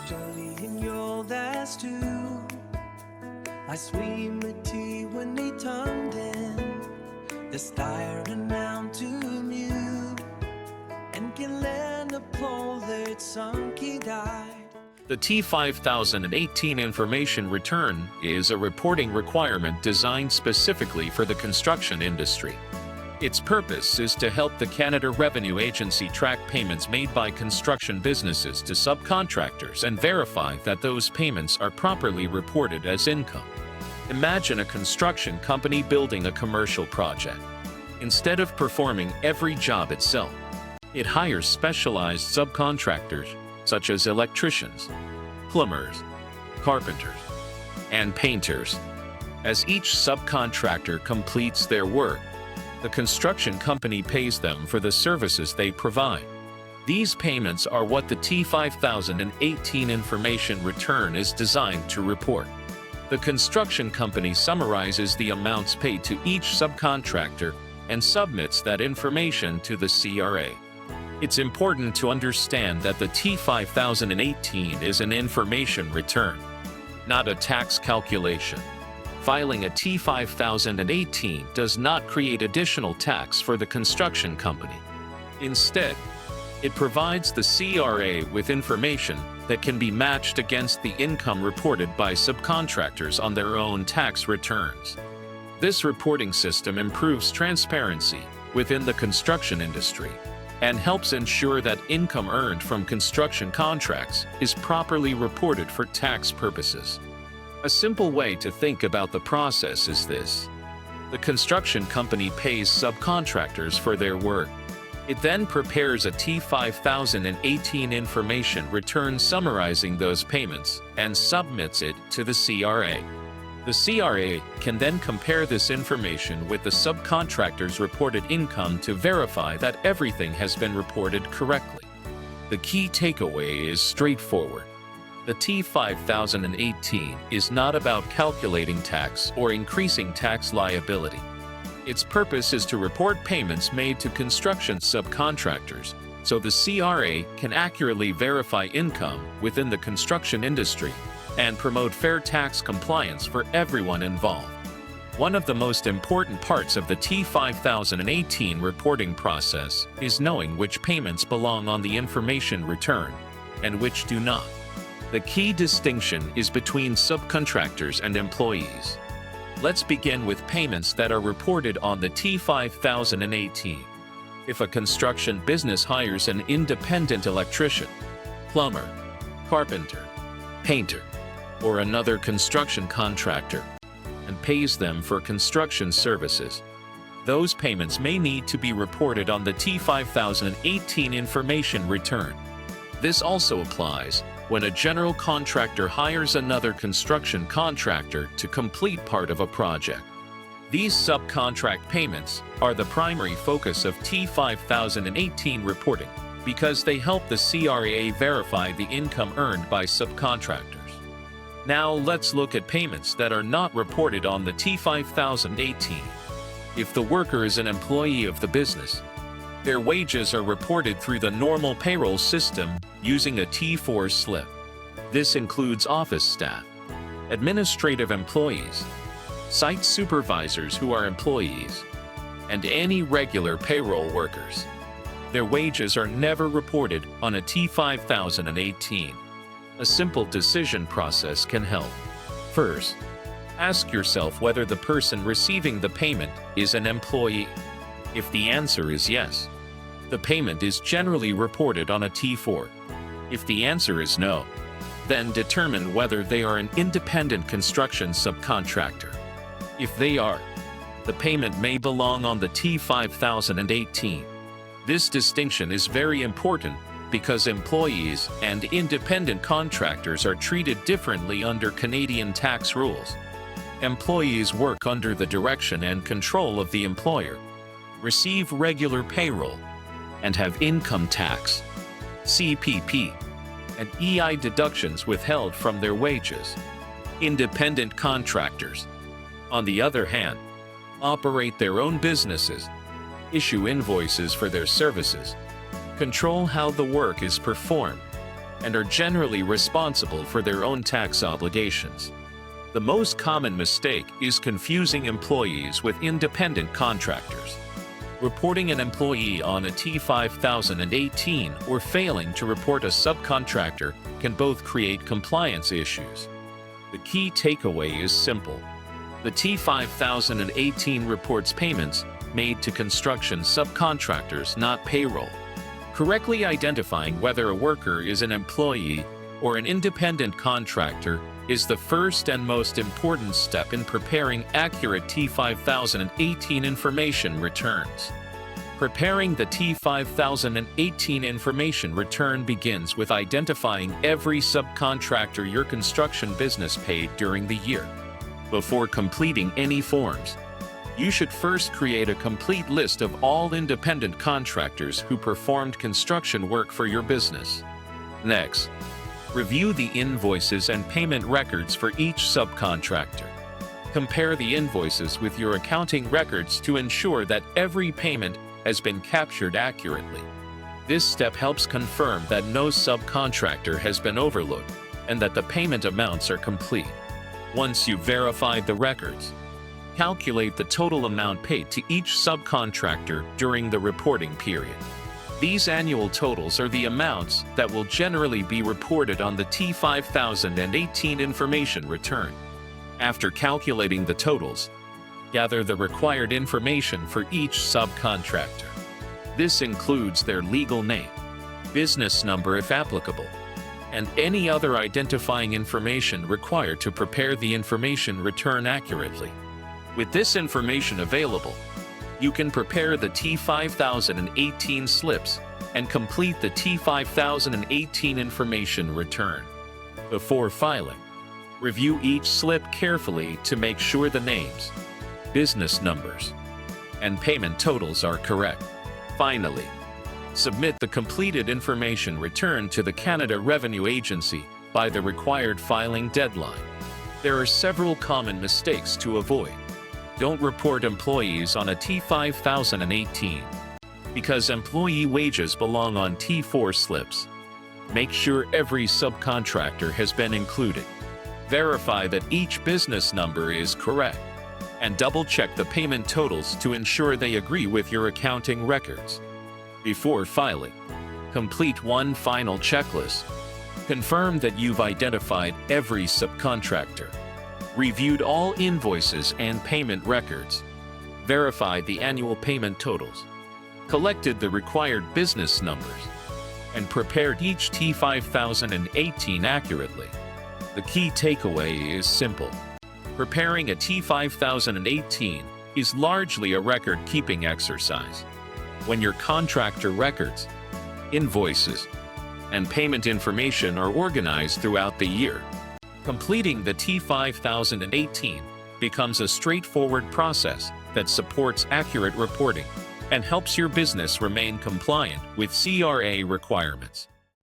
studying your last two. I swim with tea when they turned in. The staring down to mute and can lend a pole that some kid died. The T5018 Information Return is a reporting requirement designed specifically for the construction industry. Its purpose is to help the Canada Revenue Agency track payments made by construction businesses to subcontractors and verify that those payments are properly reported as income. Imagine a construction company building a commercial project. Instead of performing every job itself, it hires specialized subcontractors such as electricians, plumbers, carpenters, and painters. As each subcontractor completes their work, the construction company pays them for the services they provide. These payments are what the T5018 Information Return is designed to report. The construction company summarizes the amounts paid to each subcontractor and submits that information to the CRA. It's important to understand that the T5018 is an information return, not a tax calculation. Filing a T5018 does not create additional tax for the construction company. Instead, it provides the CRA with information that can be matched against the income reported by subcontractors on their own tax returns. This reporting system improves transparency within the construction industry and helps ensure that income earned from construction contracts is properly reported for tax purposes. A simple way to think about the process is this. The construction company pays subcontractors for their work. It then prepares a T5018 information return summarizing those payments and submits it to the CRA. The CRA can then compare this information with the subcontractor's reported income to verify that everything has been reported correctly. The key takeaway is straightforward. The T5018 is not about calculating tax or increasing tax liability. Its purpose is to report payments made to construction subcontractors so the CRA can accurately verify income within the construction industry and promote fair tax compliance for everyone involved. One of the most important parts of the T5018 reporting process is knowing which payments belong on the information return and which do not. The key distinction is between subcontractors and employees. Let's begin with payments that are reported on the T5018. If a construction business hires an independent electrician, plumber, carpenter, painter, or another construction contractor, and pays them for construction services, those payments may need to be reported on the T5018 Information Return. This also applies when a general contractor hires another construction contractor to complete part of a project. These subcontract payments are the primary focus of T5018 reporting because they help the CRA verify the income earned by subcontractors. Now let's look at payments that are not reported on the T5018. If the worker is an employee of the business, their wages are reported through the normal payroll system using a T4 slip. This includes office staff, administrative employees, site supervisors who are employees, and any regular payroll workers. Their wages are never reported on a T5018. A simple decision process can help. First, ask yourself whether the person receiving the payment is an employee. If the answer is yes, the payment is generally reported on a T4. If the answer is no, then determine whether they are an independent construction subcontractor. If they are, the payment may belong on the T5018. This distinction is very important because employees and independent contractors are treated differently under Canadian tax rules. Employees work under the direction and control of the employer, receive regular payroll, and have income tax, CPP, and EI deductions withheld from their wages. Independent contractors, on the other hand, operate their own businesses, issue invoices for their services, control how the work is performed, and are generally responsible for their own tax obligations. The most common mistake is confusing employees with independent contractors. Reporting an employee on a T5018 or failing to report a subcontractor can both create compliance issues. The key takeaway is simple. The T5018 reports payments made to construction subcontractors, not payroll. Correctly identifying whether a worker is an employee or an independent contractor is the first and most important step in preparing accurate T5018 information returns. Preparing the T5018 information return begins with identifying every subcontractor your construction business paid during the year. Before completing any forms, you should first create a complete list of all independent contractors who performed construction work for your business. Next, review the invoices and payment records for each subcontractor. Compare the invoices with your accounting records to ensure that every payment has been captured accurately. This step helps confirm that no subcontractor has been overlooked and that the payment amounts are complete. Once you've verified the records, calculate the total amount paid to each subcontractor during the reporting period. These annual totals are the amounts that will generally be reported on the T5018 information return. After calculating the totals, gather the required information for each subcontractor. This includes their legal name, business number if applicable, and any other identifying information required to prepare the information return accurately. With this information available, you can prepare the T5018 slips and complete the T5018 information return. Before filing, review each slip carefully to make sure the names, business numbers, and payment totals are correct. Finally, submit the completed information return to the Canada Revenue Agency by the required filing deadline. There are several common mistakes to avoid. Don't report employees on a T5018 because employee wages belong on T4 slips. Make sure every subcontractor has been included. Verify that each business number is correct, and double-check the payment totals to ensure they agree with your accounting records. Before filing, complete one final checklist. Confirm that you've identified every subcontractor, reviewed all invoices and payment records, verified the annual payment totals, collected the required business numbers, and prepared each T5018 accurately. The key takeaway is simple. Preparing a T5018 is largely a record-keeping exercise. When your contractor records, invoices, and payment information are organized throughout the year, completing the T5018 becomes a straightforward process that supports accurate reporting and helps your business remain compliant with CRA requirements.